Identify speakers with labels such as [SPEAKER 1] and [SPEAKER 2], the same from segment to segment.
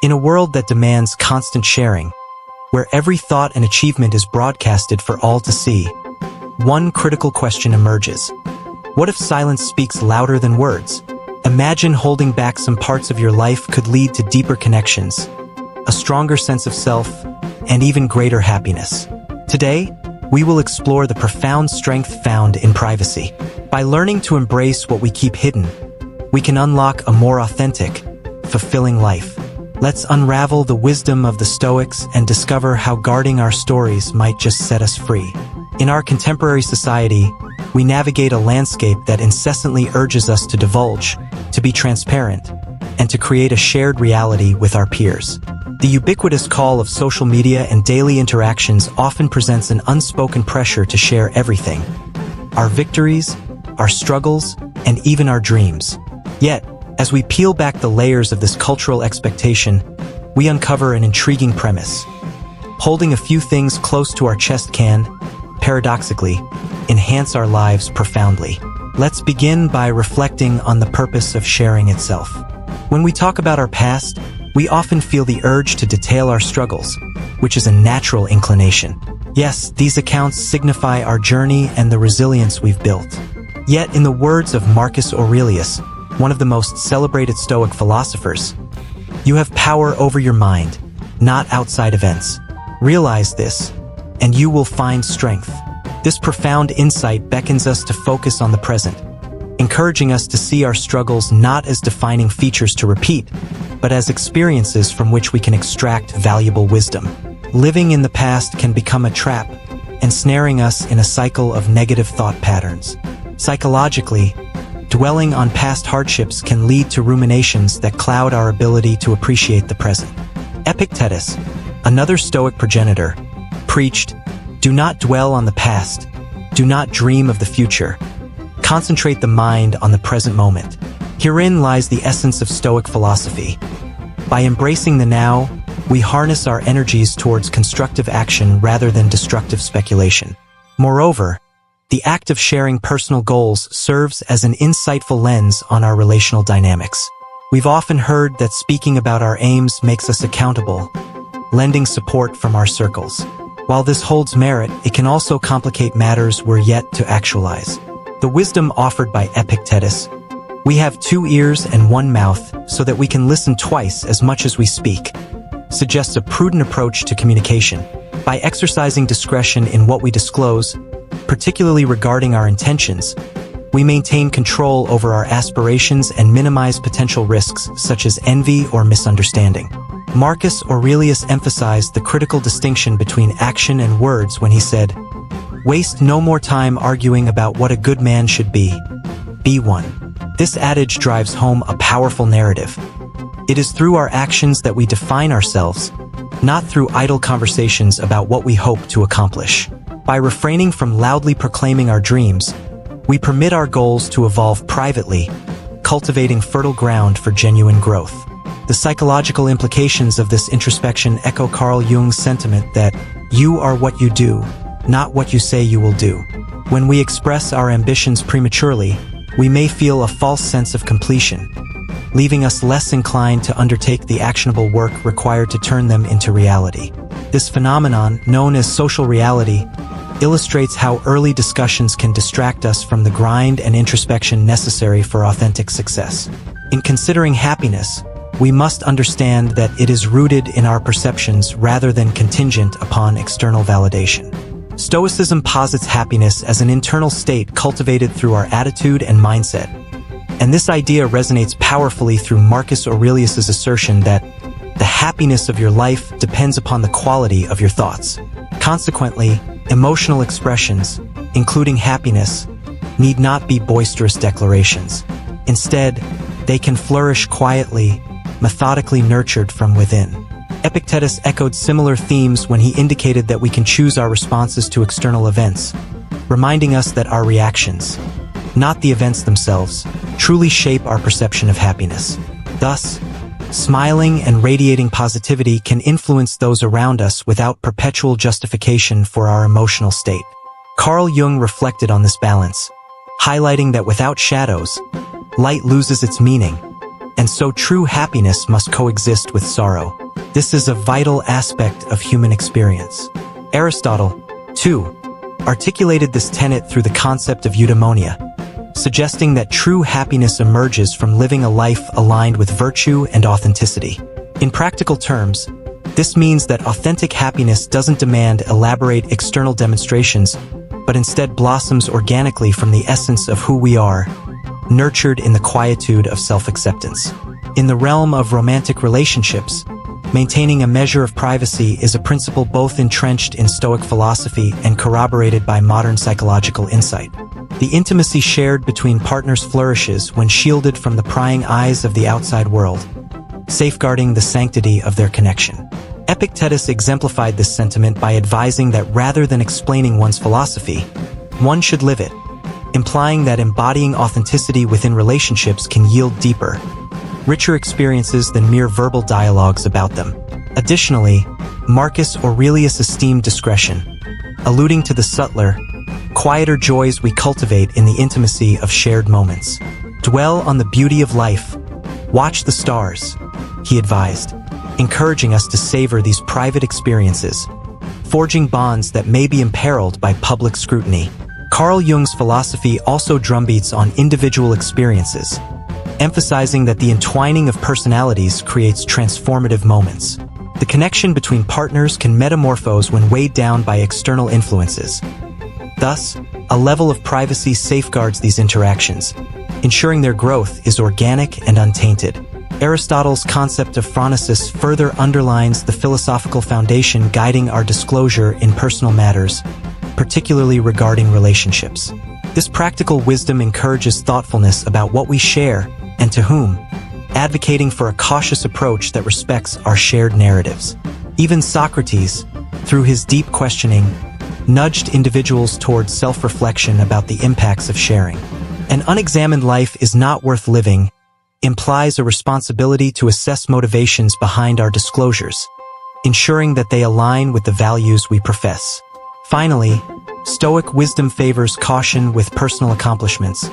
[SPEAKER 1] In a world that demands constant sharing, where every thought and achievement is broadcasted for all to see, one critical question emerges. What if silence speaks louder than words? Imagine holding back some parts of your life could lead to deeper connections, a stronger sense of self, and even greater happiness. Today, we will explore the profound strength found in privacy. By learning to embrace what we keep hidden, we can unlock a more authentic, fulfilling life. Let's unravel the wisdom of the Stoics and discover how guarding our stories might just set us free. In our contemporary society, we navigate a landscape that incessantly urges us to divulge, to be transparent, and to create a shared reality with our peers. The ubiquitous call of social media and daily interactions often presents an unspoken pressure to share everything: our victories, our struggles, and even our dreams. Yet, as we peel back the layers of this cultural expectation, we uncover an intriguing premise. Holding a few things close to our chest can, paradoxically, enhance our lives profoundly. Let's begin by reflecting on the purpose of sharing itself. When we talk about our past, we often feel the urge to detail our struggles, which is a natural inclination. Yes, these accounts signify our journey and the resilience we've built. Yet, in the words of Marcus Aurelius, one of the most celebrated Stoic philosophers, you have power over your mind, not outside events. Realize this, and you will find strength. This profound insight beckons us to focus on the present, encouraging us to see our struggles not as defining features to repeat, but as experiences from which we can extract valuable wisdom. Living in the past can become a trap, ensnaring us in a cycle of negative thought patterns. Psychologically, dwelling on past hardships can lead to ruminations that cloud our ability to appreciate the present. Epictetus, another Stoic progenitor, preached, "Do not dwell on the past, do not dream of the future. Concentrate the mind on the present moment." Herein lies the essence of Stoic philosophy. By embracing the now, we harness our energies towards constructive action rather than destructive speculation. Moreover, the act of sharing personal goals serves as an insightful lens on our relational dynamics. We've often heard that speaking about our aims makes us accountable, lending support from our circles. While this holds merit, it can also complicate matters we're yet to actualize. The wisdom offered by Epictetus, "We have 2 ears and 1 mouth so that we can listen twice as much as we speak," suggests a prudent approach to communication. By exercising discretion in what we disclose, particularly regarding our intentions, we maintain control over our aspirations and minimize potential risks such as envy or misunderstanding. Marcus Aurelius emphasized the critical distinction between action and words when he said, "Waste no more time arguing about what a good man should be. Be one." This adage drives home a powerful narrative. It is through our actions that we define ourselves, not through idle conversations about what we hope to accomplish. By refraining from loudly proclaiming our dreams, we permit our goals to evolve privately, cultivating fertile ground for genuine growth. The psychological implications of this introspection echo Carl Jung's sentiment that you are what you do, not what you say you will do. When we express our ambitions prematurely, we may feel a false sense of completion, leaving us less inclined to undertake the actionable work required to turn them into reality. This phenomenon, known as social reality, illustrates how early discussions can distract us from the grind and introspection necessary for authentic success. In considering happiness, we must understand that it is rooted in our perceptions rather than contingent upon external validation. Stoicism posits happiness as an internal state cultivated through our attitude and mindset, and this idea resonates powerfully through Marcus Aurelius's assertion that the happiness of your life depends upon the quality of your thoughts. Consequently, emotional expressions, including happiness, need not be boisterous declarations. Instead, they can flourish quietly, methodically nurtured from within. Epictetus echoed similar themes when he indicated that we can choose our responses to external events, reminding us that our reactions, not the events themselves, truly shape our perception of happiness. Thus, smiling and radiating positivity can influence those around us without perpetual justification for our emotional state. Carl Jung reflected on this balance, highlighting that without shadows, light loses its meaning, and so true happiness must coexist with sorrow. This is a vital aspect of human experience. Aristotle, too, articulated this tenet through the concept of eudaimonia, suggesting that true happiness emerges from living a life aligned with virtue and authenticity. In practical terms, this means that authentic happiness doesn't demand elaborate external demonstrations, but instead blossoms organically from the essence of who we are, nurtured in the quietude of self-acceptance. In the realm of romantic relationships, maintaining a measure of privacy is a principle both entrenched in Stoic philosophy and corroborated by modern psychological insight. The intimacy shared between partners flourishes when shielded from the prying eyes of the outside world, safeguarding the sanctity of their connection. Epictetus exemplified this sentiment by advising that rather than explaining one's philosophy, one should live it, implying that embodying authenticity within relationships can yield deeper, richer experiences than mere verbal dialogues about them. Additionally, Marcus Aurelius esteemed discretion, alluding to the subtler, quieter joys we cultivate in the intimacy of shared moments. Dwell on the beauty of life, watch the stars, he advised, encouraging us to savor these private experiences, forging bonds that may be imperiled by public scrutiny. Carl Jung's philosophy also drumbeats on individual experiences, emphasizing that the entwining of personalities creates transformative moments. The connection between partners can metamorphose when weighed down by external influences. Thus, a level of privacy safeguards these interactions, ensuring their growth is organic and untainted. Aristotle's concept of phronesis further underlines the philosophical foundation guiding our disclosure in personal matters, particularly regarding relationships. This practical wisdom encourages thoughtfulness about what we share and to whom, advocating for a cautious approach that respects our shared narratives. Even Socrates, through his deep questioning, nudged individuals towards self-reflection about the impacts of sharing. An unexamined life is not worth living implies a responsibility to assess motivations behind our disclosures, ensuring that they align with the values we profess. Finally, Stoic wisdom favors caution with personal accomplishments,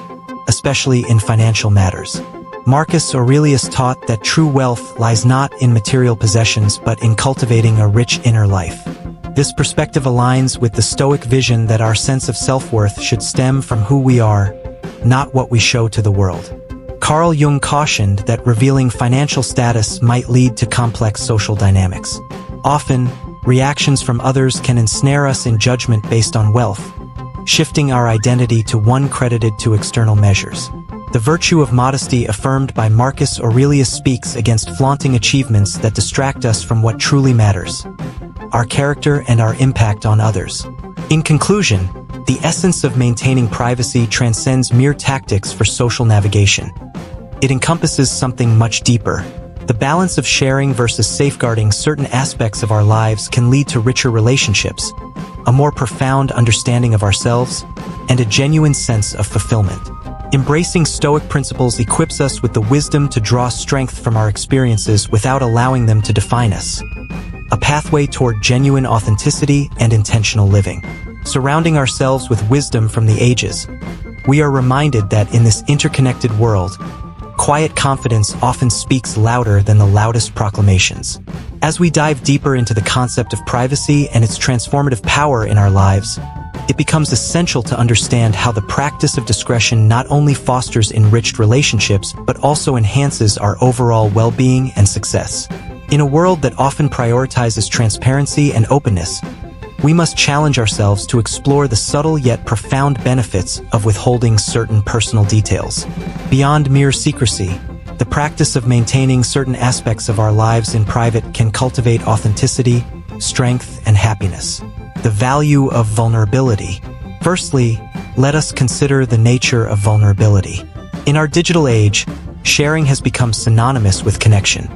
[SPEAKER 1] especially in financial matters. Marcus Aurelius taught that true wealth lies not in material possessions but in cultivating a rich inner life. This perspective aligns with the Stoic vision that our sense of self-worth should stem from who we are, not what we show to the world. Carl Jung cautioned that revealing financial status might lead to complex social dynamics. Often, reactions from others can ensnare us in judgment based on wealth, shifting our identity to one credited to external measures. The virtue of modesty affirmed by Marcus Aurelius speaks against flaunting achievements that distract us from what truly matters: our character and our impact on others. In conclusion, the essence of maintaining privacy transcends mere tactics for social navigation. It encompasses something much deeper. The balance of sharing versus safeguarding certain aspects of our lives can lead to richer relationships, a more profound understanding of ourselves, and a genuine sense of fulfillment. Embracing Stoic principles equips us with the wisdom to draw strength from our experiences without allowing them to define us, a pathway toward genuine authenticity and intentional living. Surrounding ourselves with wisdom from the ages, we are reminded that in this interconnected world, quiet confidence often speaks louder than the loudest proclamations. As we dive deeper into the concept of privacy and its transformative power in our lives, it becomes essential to understand how the practice of discretion not only fosters enriched relationships but also enhances our overall well-being and success. In a world that often prioritizes transparency and openness, we must challenge ourselves to explore the subtle yet profound benefits of withholding certain personal details. Beyond mere secrecy, the practice of maintaining certain aspects of our lives in private can cultivate authenticity, strength, and happiness. The value of vulnerability. Firstly, let us consider the nature of vulnerability. In our digital age, sharing has become synonymous with connection.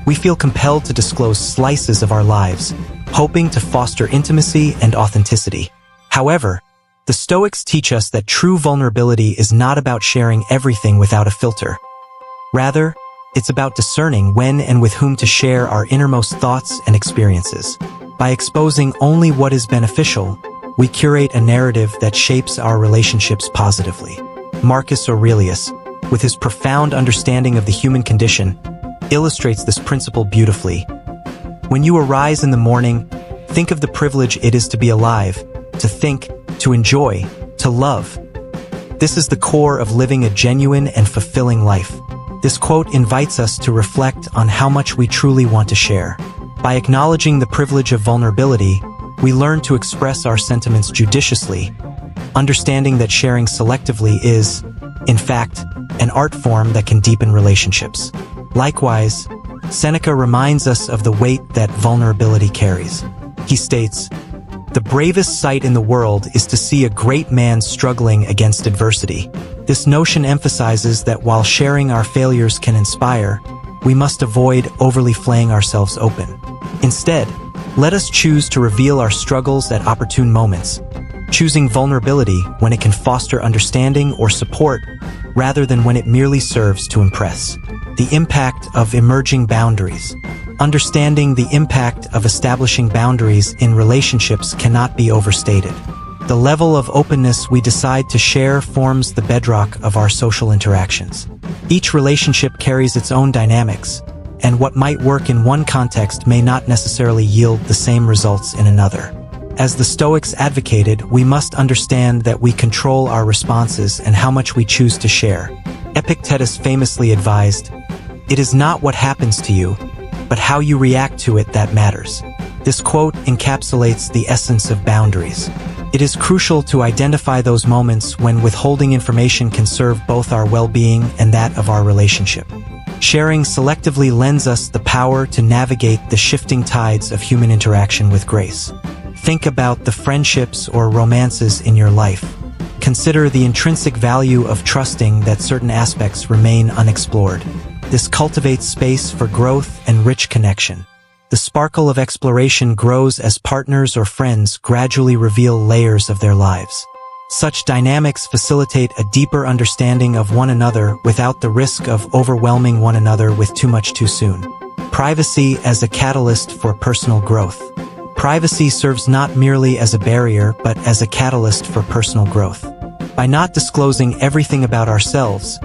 [SPEAKER 1] We feel compelled to disclose slices of our lives, hoping to foster intimacy and authenticity. However, the Stoics teach us that true vulnerability is not about sharing everything without a filter. Rather, it's about discerning when and with whom to share our innermost thoughts and experiences. By exposing only what is beneficial, we curate a narrative that shapes our relationships positively. Marcus Aurelius, with his profound understanding of the human condition, illustrates this principle beautifully. When you arise in the morning, think of the privilege it is to be alive, to think, to enjoy, to love. This is the core of living a genuine and fulfilling life. This quote invites us to reflect on how much we truly want to share. By acknowledging the privilege of vulnerability, we learn to express our sentiments judiciously, understanding that sharing selectively is, in fact, an art form that can deepen relationships. Likewise, Seneca reminds us of the weight that vulnerability carries. He states, "The bravest sight in the world is to see a great man struggling against adversity." This notion emphasizes that while sharing our failures can inspire, we must avoid overly flaying ourselves open. Instead, let us choose to reveal our struggles at opportune moments, choosing vulnerability when it can foster understanding or support rather than when it merely serves to impress. The impact of emerging boundaries. Understanding the impact of establishing boundaries in relationships cannot be overstated. The level of openness we decide to share forms the bedrock of our social interactions. Each relationship carries its own dynamics, and what might work in one context may not necessarily yield the same results in another. As the Stoics advocated, we must understand that we control our responses and how much we choose to share. Epictetus famously advised, "It is not what happens to you, but how you react to it that matters." This quote encapsulates the essence of boundaries. It is crucial to identify those moments when withholding information can serve both our well-being and that of our relationship. Sharing selectively lends us the power to navigate the shifting tides of human interaction with grace. Think about the friendships or romances in your life. Consider the intrinsic value of trusting that certain aspects remain unexplored. This cultivates space for growth and rich connection. The sparkle of exploration grows as partners or friends gradually reveal layers of their lives. Such dynamics facilitate a deeper understanding of one another without the risk of overwhelming one another with too much too soon. Privacy as a catalyst for personal growth. Privacy serves not merely as a barrier but as a catalyst for personal growth. By not disclosing everything about ourselves,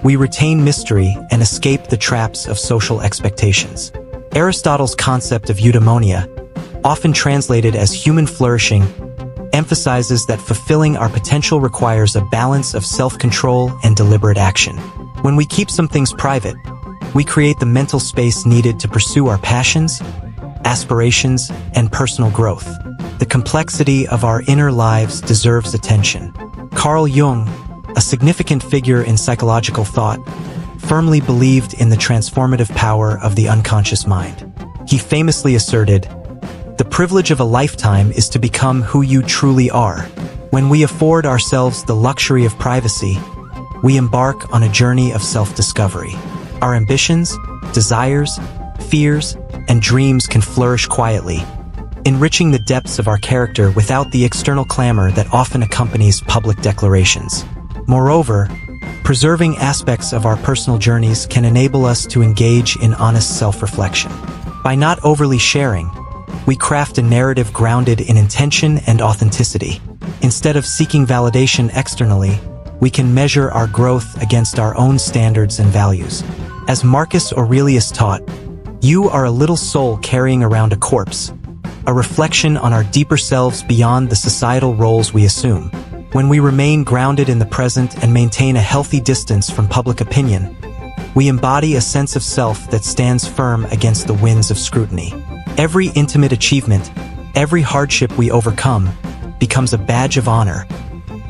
[SPEAKER 1] we retain mystery and escape the traps of social expectations. Aristotle's concept of eudaimonia, often translated as human flourishing, emphasizes that fulfilling our potential requires a balance of self-control and deliberate action. When we keep some things private, we create the mental space needed to pursue our passions, aspirations, and personal growth. The complexity of our inner lives deserves attention. Carl Jung, a significant figure in psychological thought, firmly believed in the transformative power of the unconscious mind. He famously asserted, "The privilege of a lifetime is to become who you truly are." When we afford ourselves the luxury of privacy, we embark on a journey of self-discovery. Our ambitions, desires, fears, and dreams can flourish quietly, enriching the depths of our character without the external clamor that often accompanies public declarations. Moreover, preserving aspects of our personal journeys can enable us to engage in honest self-reflection. By not overly sharing, we craft a narrative grounded in intention and authenticity. Instead of seeking validation externally, we can measure our growth against our own standards and values. As Marcus Aurelius taught, "You are a little soul carrying around a corpse," a reflection on our deeper selves beyond the societal roles we assume. When we remain grounded in the present and maintain a healthy distance from public opinion, we embody a sense of self that stands firm against the winds of scrutiny. Every intimate achievement, every hardship we overcome, becomes a badge of honor,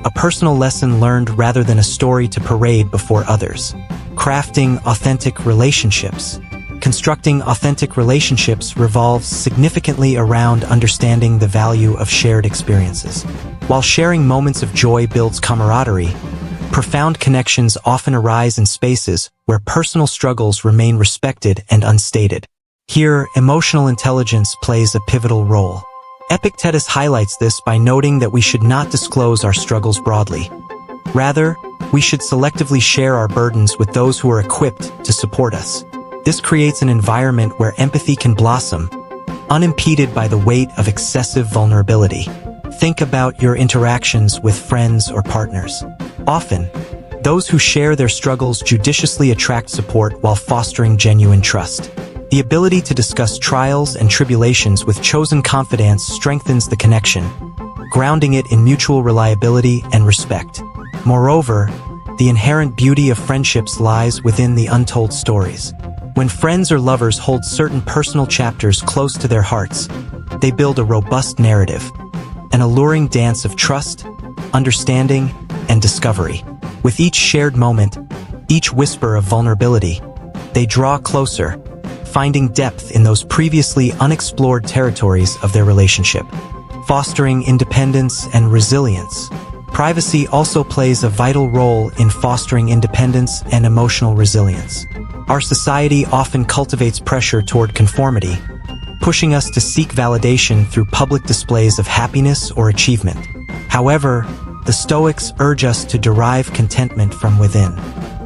[SPEAKER 1] a personal lesson learned rather than a story to parade before others. Crafting authentic relationships. Constructing authentic relationships revolves significantly around understanding the value of shared experiences. While sharing moments of joy builds camaraderie, profound connections often arise in spaces where personal struggles remain respected and unstated. Here, emotional intelligence plays a pivotal role. Epictetus highlights this by noting that we should not disclose our struggles broadly. Rather, we should selectively share our burdens with those who are equipped to support us. This creates an environment where empathy can blossom, unimpeded by the weight of excessive vulnerability. Think about your interactions with friends or partners. Often, Those who share their struggles judiciously attract support while fostering genuine trust. The ability to discuss trials and tribulations with chosen confidants strengthens the connection, grounding it in mutual reliability and respect. Moreover, the inherent beauty of friendships lies within the untold stories. When friends or lovers hold certain personal chapters close to their hearts, they build a robust narrative, an alluring dance of trust, understanding, and discovery. With each shared moment, each whisper of vulnerability, they draw closer, finding depth in those previously unexplored territories of their relationship, fostering independence and resilience. Privacy also plays a vital role in fostering independence and emotional resilience. Our society often cultivates pressure toward conformity, pushing us to seek validation through public displays of happiness or achievement. However, the Stoics urge us to derive contentment from within.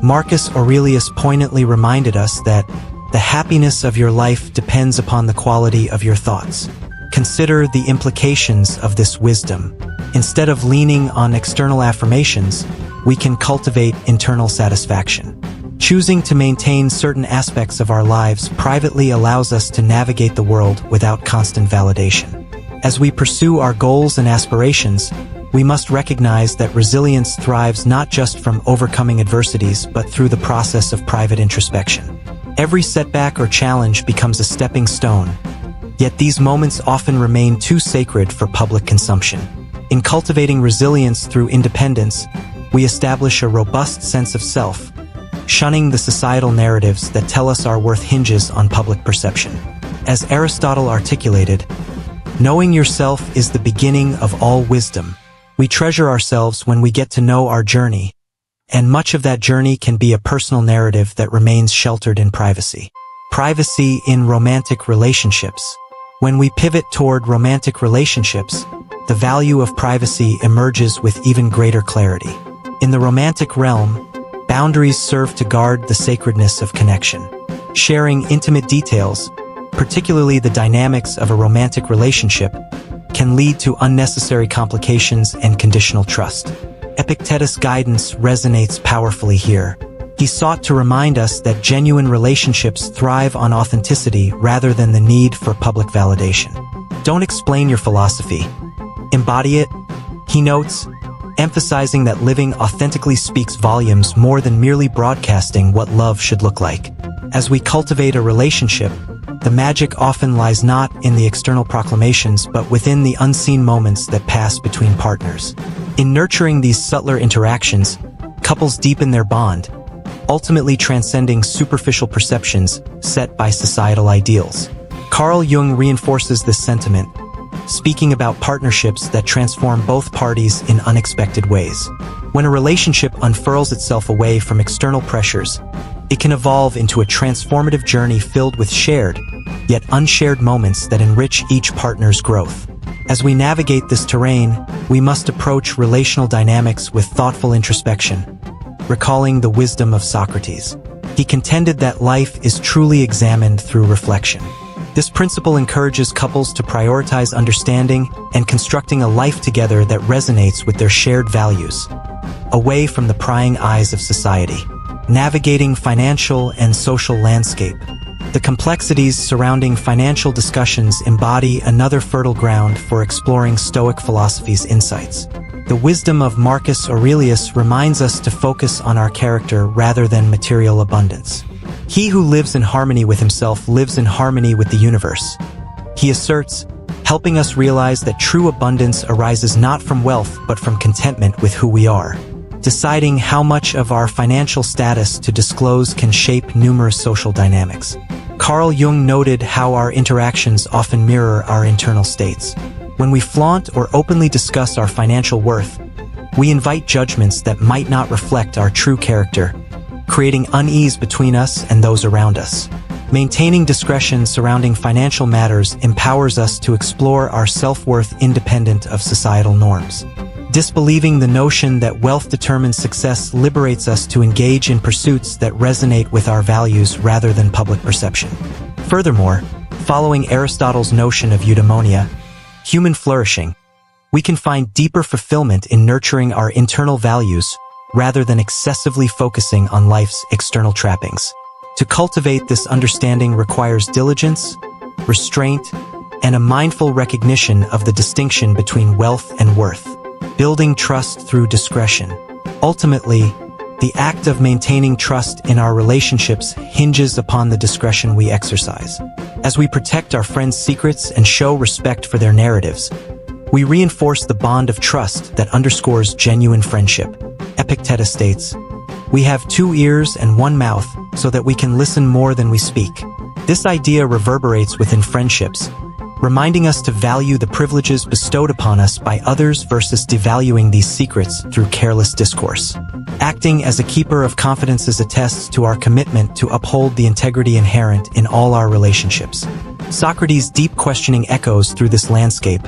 [SPEAKER 1] Marcus Aurelius poignantly reminded us that the happiness of your life depends upon the quality of your thoughts. Consider the implications of this wisdom. Instead of leaning on external affirmations, we can cultivate internal satisfaction. Choosing to maintain certain aspects of our lives privately allows us to navigate the world without constant validation. As we pursue our goals and aspirations, we must recognize that resilience thrives not just from overcoming adversities but through the process of private introspection. Every setback or challenge becomes a stepping stone, yet these moments often remain too sacred for public consumption. In cultivating resilience through independence, we establish a robust sense of self, shunning the societal narratives that tell us our worth hinges on public perception. As Aristotle articulated, knowing yourself is the beginning of all wisdom. We treasure ourselves when we get to know our journey, and much of that journey can be a personal narrative that remains sheltered in privacy. Privacy in romantic relationships. When we pivot toward romantic relationships, the value of privacy emerges with even greater clarity. In the romantic realm, boundaries serve to guard the sacredness of connection. Sharing intimate details, particularly the dynamics of a romantic relationship, can lead to unnecessary complications and conditional trust. Epictetus' guidance resonates powerfully here. He sought to remind us that genuine relationships thrive on authenticity rather than the need for public validation. Don't explain your philosophy. Embody it, he notes, emphasizing that living authentically speaks volumes more than merely broadcasting what love should look like. As we cultivate a relationship, the magic often lies not in the external proclamations but within the unseen moments that pass between partners. In nurturing these subtler interactions, couples deepen their bond, ultimately transcending superficial perceptions set by societal ideals. Carl Jung reinforces this sentiment, speaking about partnerships that transform both parties in unexpected ways. When a relationship unfurls itself away from external pressures, it can evolve into a transformative journey filled with shared, yet unshared moments that enrich each partner's growth. As we navigate this terrain, we must approach relational dynamics with thoughtful introspection, recalling the wisdom of Socrates. He contended that life is truly examined through reflection. This principle encourages couples to prioritize understanding and constructing a life together that resonates with their shared values, away from the prying eyes of society. Navigating financial and social landscape. The complexities surrounding financial discussions embody another fertile ground for exploring Stoic philosophy's insights. The wisdom of Marcus Aurelius reminds us to focus on our character rather than material abundance. He who lives in harmony with himself lives in harmony with the universe. He asserts, helping us realize that true abundance arises not from wealth but from contentment with who we are. Deciding how much of our financial status to disclose can shape numerous social dynamics. Carl Jung noted how our interactions often mirror our internal states. When we flaunt or openly discuss our financial worth, we invite judgments that might not reflect our true character, creating unease between us and those around us. Maintaining discretion surrounding financial matters empowers us to explore our self-worth independent of societal norms. Disbelieving the notion that wealth determines success liberates us to engage in pursuits that resonate with our values rather than public perception. Furthermore, following Aristotle's notion of eudaimonia, human flourishing, we can find deeper fulfillment in nurturing our internal values rather than excessively focusing on life's external trappings. To cultivate this understanding requires diligence, restraint, and a mindful recognition of the distinction between wealth and worth, building trust through discretion. Ultimately, the act of maintaining trust in our relationships hinges upon the discretion we exercise. As we protect our friends' secrets and show respect for their narratives, we reinforce the bond of trust that underscores genuine friendship. Epictetus states, "We have 2 ears and 1 mouth so that we can listen more than we speak." This idea reverberates within friendships, reminding us to value the privileges bestowed upon us by others versus devaluing these secrets through careless discourse. Acting as a keeper of confidences attests to our commitment to uphold the integrity inherent in all our relationships. Socrates' deep questioning echoes through this landscape,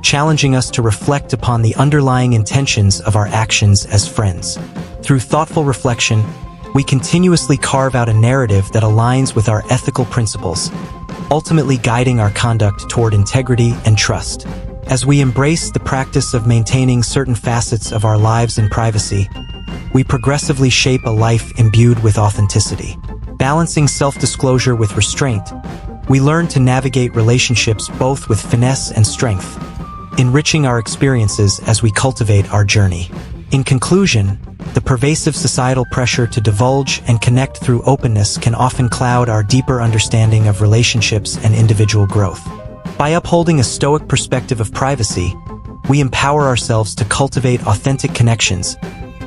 [SPEAKER 1] challenging us to reflect upon the underlying intentions of our actions as friends. Through thoughtful reflection, we continuously carve out a narrative that aligns with our ethical principles, ultimately guiding our conduct toward integrity and trust. As we embrace the practice of maintaining certain facets of our lives in privacy, we progressively shape a life imbued with authenticity. Balancing self-disclosure with restraint, we learn to navigate relationships both with finesse and strength, enriching our experiences as we cultivate our journey. In conclusion, the pervasive societal pressure to divulge and connect through openness can often cloud our deeper understanding of relationships and individual growth. By upholding a Stoic perspective of privacy, we empower ourselves to cultivate authentic connections,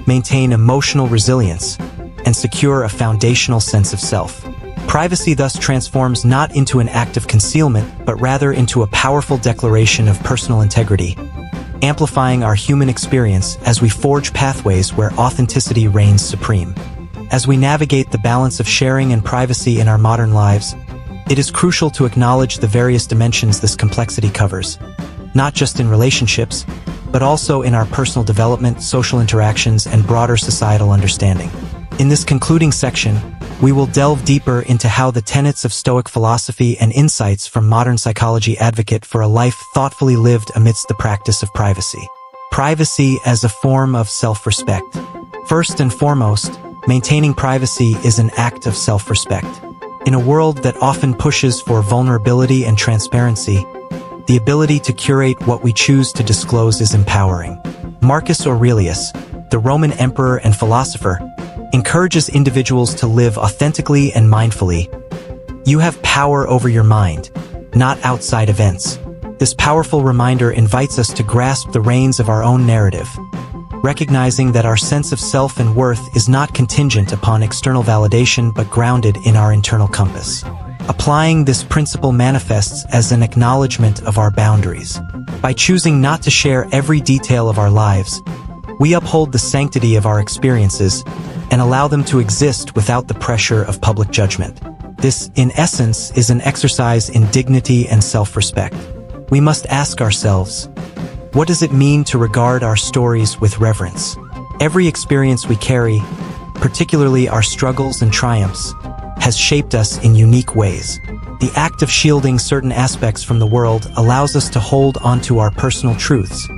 [SPEAKER 1] maintain emotional resilience, and secure a foundational sense of self. Privacy thus transforms not into an act of concealment, but rather into a powerful declaration of personal integrity, amplifying our human experience as we forge pathways where authenticity reigns supreme. As we navigate the balance of sharing and privacy in our modern lives, it is crucial to acknowledge the various dimensions this complexity covers, not just in relationships, but also in our personal development, social interactions, and broader societal understanding. In this concluding section, we will delve deeper into how the tenets of Stoic philosophy and insights from modern psychology advocate for a life thoughtfully lived amidst the practice of privacy. Privacy as a form of self-respect. First and foremost, maintaining privacy is an act of self-respect. In a world that often pushes for vulnerability and transparency, the ability to curate what we choose to disclose is empowering. Marcus Aurelius, the Roman emperor and philosopher, encourages individuals to live authentically and mindfully. You have power over your mind, not outside events. This powerful reminder invites us to grasp the reins of our own narrative, recognizing that our sense of self and worth is not contingent upon external validation but grounded in our internal compass. Applying this principle manifests as an acknowledgement of our boundaries. By choosing not to share every detail of our lives, we uphold the sanctity of our experiences and allow them to exist without the pressure of public judgment. This, in essence, is an exercise in dignity and self-respect. We must ask ourselves, what does it mean to regard our stories with reverence? Every experience we carry, particularly our struggles and triumphs, has shaped us in unique ways. The act of shielding certain aspects from the world allows us to hold onto our personal truths,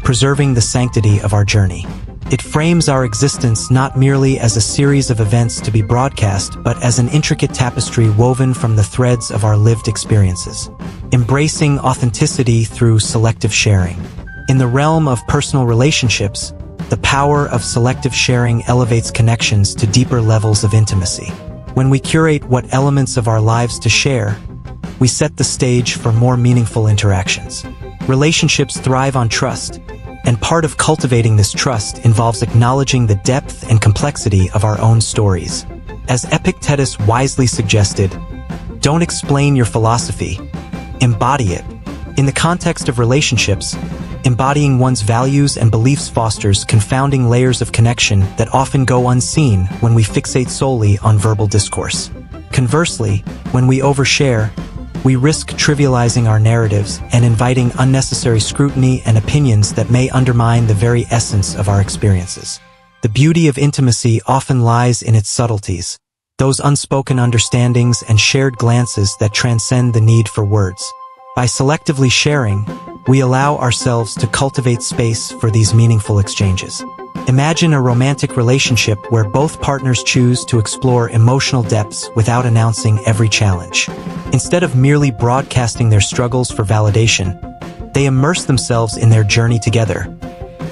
[SPEAKER 1] preserving the sanctity of our journey. It frames our existence not merely as a series of events to be broadcast, but as an intricate tapestry woven from the threads of our lived experiences. Embracing authenticity through selective sharing. In the realm of personal relationships, the power of selective sharing elevates connections to deeper levels of intimacy. When we curate what elements of our lives to share, we set the stage for more meaningful interactions. Relationships thrive on trust, and part of cultivating this trust involves acknowledging the depth and complexity of our own stories. As Epictetus wisely suggested, don't explain your philosophy, embody it. In the context of relationships, embodying one's values and beliefs fosters confounding layers of connection that often go unseen when we fixate solely on verbal discourse. Conversely, when we overshare, we risk trivializing our narratives and inviting unnecessary scrutiny and opinions that may undermine the very essence of our experiences. The beauty of intimacy often lies in its subtleties, those unspoken understandings and shared glances that transcend the need for words. By selectively sharing, we allow ourselves to cultivate space for these meaningful exchanges. Imagine a romantic relationship where both partners choose to explore emotional depths without announcing every challenge. Instead of merely broadcasting their struggles for validation, they immerse themselves in their journey together,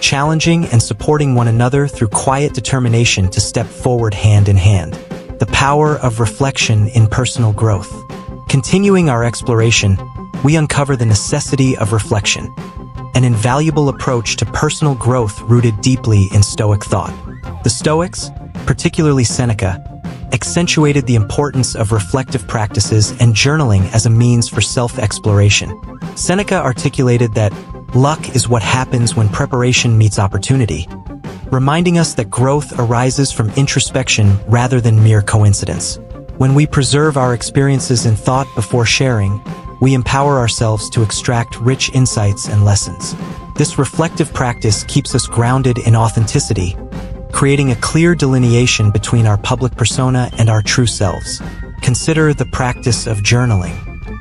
[SPEAKER 1] challenging and supporting one another through quiet determination to step forward hand in hand. The power of reflection in personal growth. Continuing our exploration, we uncover the necessity of reflection, an invaluable approach to personal growth rooted deeply in Stoic thought. The Stoics, particularly Seneca, accentuated the importance of reflective practices and journaling as a means for self-exploration. Seneca articulated that luck is what happens when preparation meets opportunity, reminding us that growth arises from introspection rather than mere coincidence. When we preserve our experiences in thought before sharing, we empower ourselves to extract rich insights and lessons. This reflective practice keeps us grounded in authenticity, creating a clear delineation between our public persona and our true selves. Consider the practice of journaling.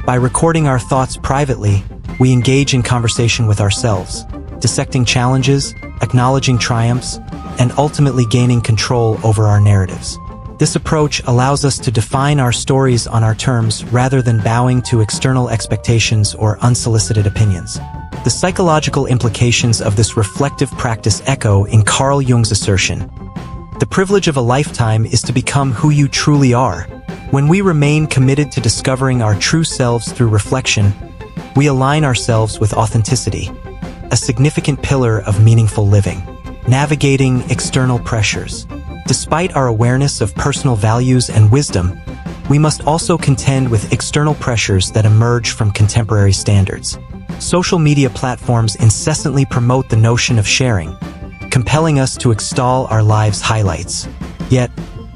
[SPEAKER 1] By recording our thoughts privately, we engage in conversation with ourselves, dissecting challenges, acknowledging triumphs, and ultimately gaining control over our narratives. This approach allows us to define our stories on our terms rather than bowing to external expectations or unsolicited opinions. The psychological implications of this reflective practice echo in Carl Jung's assertion: "The privilege of a lifetime is to become who you truly are." When we remain committed to discovering our true selves through reflection, we align ourselves with authenticity, a significant pillar of meaningful living. Navigating external pressures. Despite our awareness of personal values and wisdom, we must also contend with external pressures that emerge from contemporary standards. Social media platforms incessantly promote the notion of sharing, compelling us to extol our lives' highlights. Yet,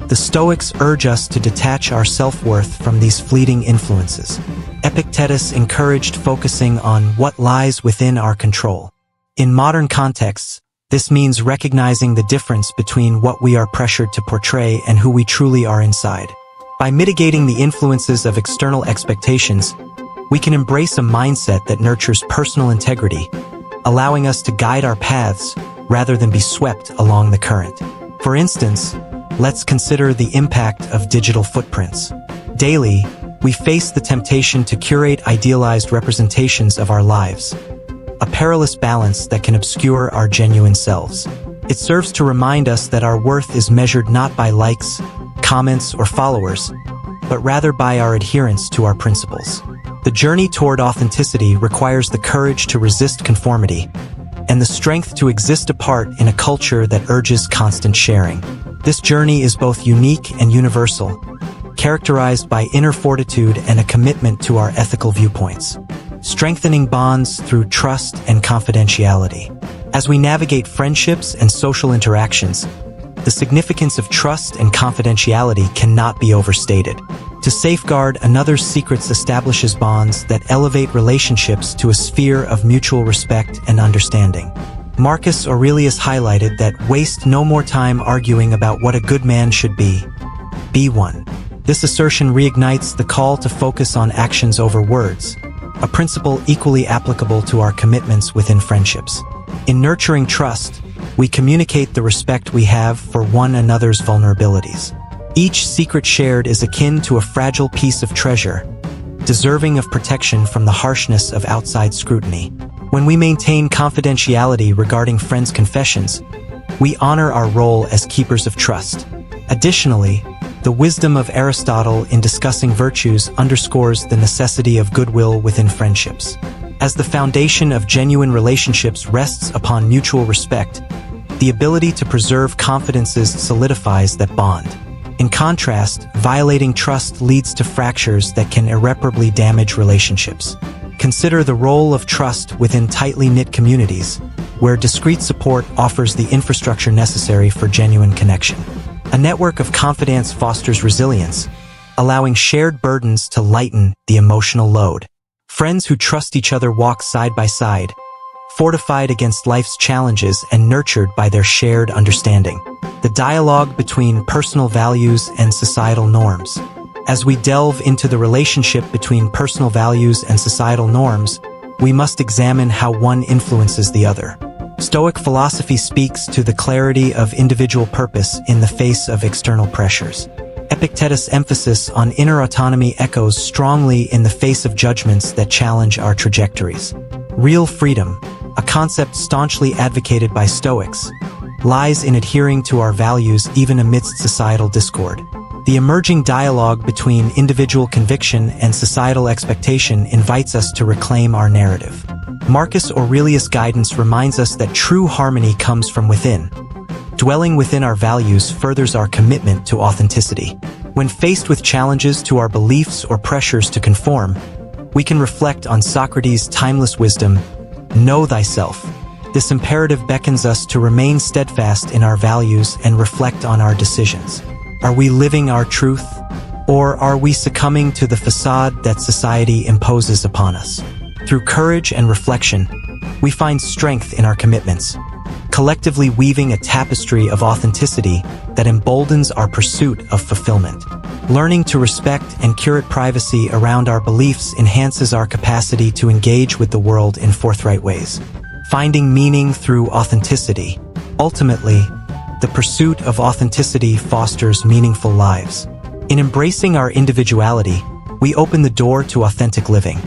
[SPEAKER 1] the Stoics urge us to detach our self-worth from these fleeting influences. Epictetus encouraged focusing on what lies within our control. In modern contexts, this means recognizing the difference between what we are pressured to portray and who we truly are inside. By mitigating the influences of external expectations, we can embrace a mindset that nurtures personal integrity, allowing us to guide our paths rather than be swept along the current. For instance, let's consider the impact of digital footprints. Daily, we face the temptation to curate idealized representations of our lives, a perilous balance that can obscure our genuine selves. It serves to remind us that our worth is measured not by likes, comments, or followers, but rather by our adherence to our principles. The journey toward authenticity requires the courage to resist conformity and the strength to exist apart in a culture that urges constant sharing. This journey is both unique and universal, characterized by inner fortitude and a commitment to our ethical viewpoints. Strengthening bonds through trust and confidentiality. As we navigate friendships and social interactions, the significance of trust and confidentiality cannot be overstated. To safeguard another's secrets establishes bonds that elevate relationships to a sphere of mutual respect and understanding. Marcus Aurelius highlighted that waste no more time arguing about what a good man should be. Be one. This assertion reignites the call to focus on actions over words, a principle equally applicable to our commitments within friendships. In nurturing trust, we communicate the respect we have for one another's vulnerabilities. Each secret shared is akin to a fragile piece of treasure, deserving of protection from the harshness of outside scrutiny. When we maintain confidentiality regarding friends' confessions, we honor our role as keepers of trust. Additionally, the wisdom of Aristotle in discussing virtues underscores the necessity of goodwill within friendships. As the foundation of genuine relationships rests upon mutual respect, the ability to preserve confidences solidifies that bond. In contrast, violating trust leads to fractures that can irreparably damage relationships. Consider the role of trust within tightly knit communities, where discreet support offers the infrastructure necessary for genuine connection. A network of confidence fosters resilience, allowing shared burdens to lighten the emotional load. Friends who trust each other walk side by side, fortified against life's challenges and nurtured by their shared understanding. The dialogue between personal values and societal norms. As we delve into the relationship between personal values and societal norms, we must examine how one influences the other. Stoic philosophy speaks to the clarity of individual purpose in the face of external pressures. Epictetus' emphasis on inner autonomy echoes strongly in the face of judgments that challenge our trajectories. Real freedom, a concept staunchly advocated by Stoics, lies in adhering to our values even amidst societal discord. The emerging dialogue between individual conviction and societal expectation invites us to reclaim our narrative. Marcus Aurelius' guidance reminds us that true harmony comes from within. Dwelling within our values furthers our commitment to authenticity. When faced with challenges to our beliefs or pressures to conform, we can reflect on Socrates' timeless wisdom, "Know thyself." This imperative beckons us to remain steadfast in our values and reflect on our decisions. Are we living our truth, or are we succumbing to the facade that society imposes upon us? Through courage and reflection, we find strength in our commitments, collectively weaving a tapestry of authenticity that emboldens our pursuit of fulfillment. Learning to respect and curate privacy around our beliefs enhances our capacity to engage with the world in forthright ways. Finding meaning through authenticity. Ultimately, the pursuit of authenticity fosters meaningful lives. In embracing our individuality, we open the door to authentic living,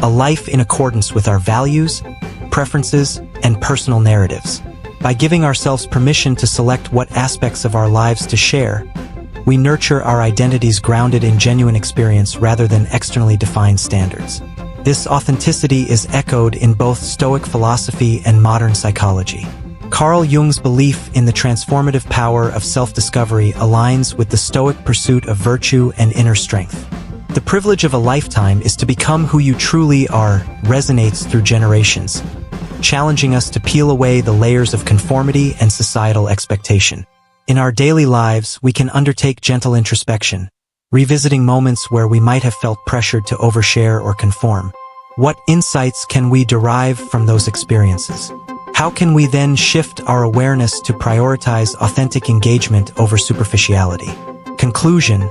[SPEAKER 1] a life in accordance with our values, preferences, and personal narratives. By giving ourselves permission to select what aspects of our lives to share, we nurture our identities grounded in genuine experience rather than externally defined standards. This authenticity is echoed in both Stoic philosophy and modern psychology. Carl Jung's belief in the transformative power of self-discovery aligns with the Stoic pursuit of virtue and inner strength. The privilege of a lifetime is to become who you truly are resonates through generations, challenging us to peel away the layers of conformity and societal expectation. In our daily lives, we can undertake gentle introspection, revisiting moments where we might have felt pressured to overshare or conform. What insights can we derive from those experiences? How can we then shift our awareness to prioritize authentic engagement over superficiality? Conclusion: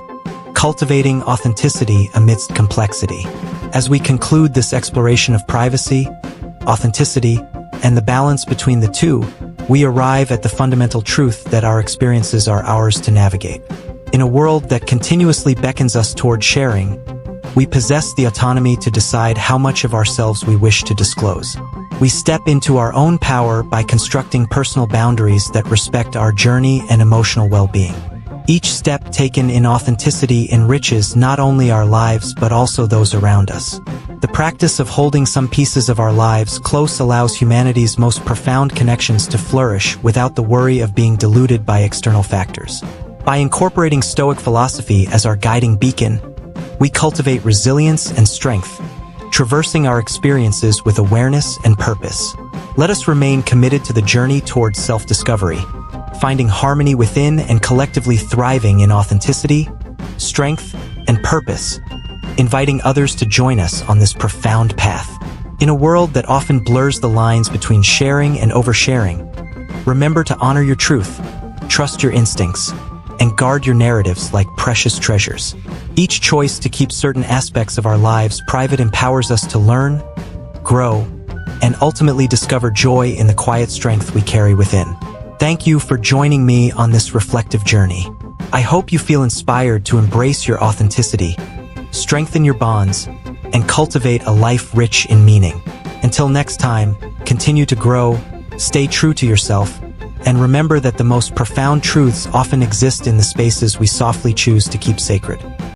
[SPEAKER 1] cultivating authenticity amidst complexity. As we conclude this exploration of privacy, authenticity, and the balance between the two, we arrive at the fundamental truth that our experiences are ours to navigate. In a world that continuously beckons us toward sharing, we possess the autonomy to decide how much of ourselves we wish to disclose. We step into our own power by constructing personal boundaries that respect our journey and emotional well-being. Each step taken in authenticity enriches not only our lives but also those around us. The practice of holding some pieces of our lives close allows humanity's most profound connections to flourish without the worry of being diluted by external factors. By incorporating Stoic philosophy as our guiding beacon, we cultivate resilience and strength, traversing our experiences with awareness and purpose. Let us remain committed to the journey towards self-discovery, finding harmony within and collectively thriving in authenticity, strength, and purpose, inviting others to join us on this profound path. In a world that often blurs the lines between sharing and oversharing, remember to honor your truth, trust your instincts, and guard your narratives like precious treasures. Each choice to keep certain aspects of our lives private empowers us to learn, grow, and ultimately discover joy in the quiet strength we carry within. Thank you for joining me on this reflective journey. I hope you feel inspired to embrace your authenticity, strengthen your bonds, and cultivate a life rich in meaning. Until next time, continue to grow, stay true to yourself, and remember that the most profound truths often exist in the spaces we softly choose to keep sacred.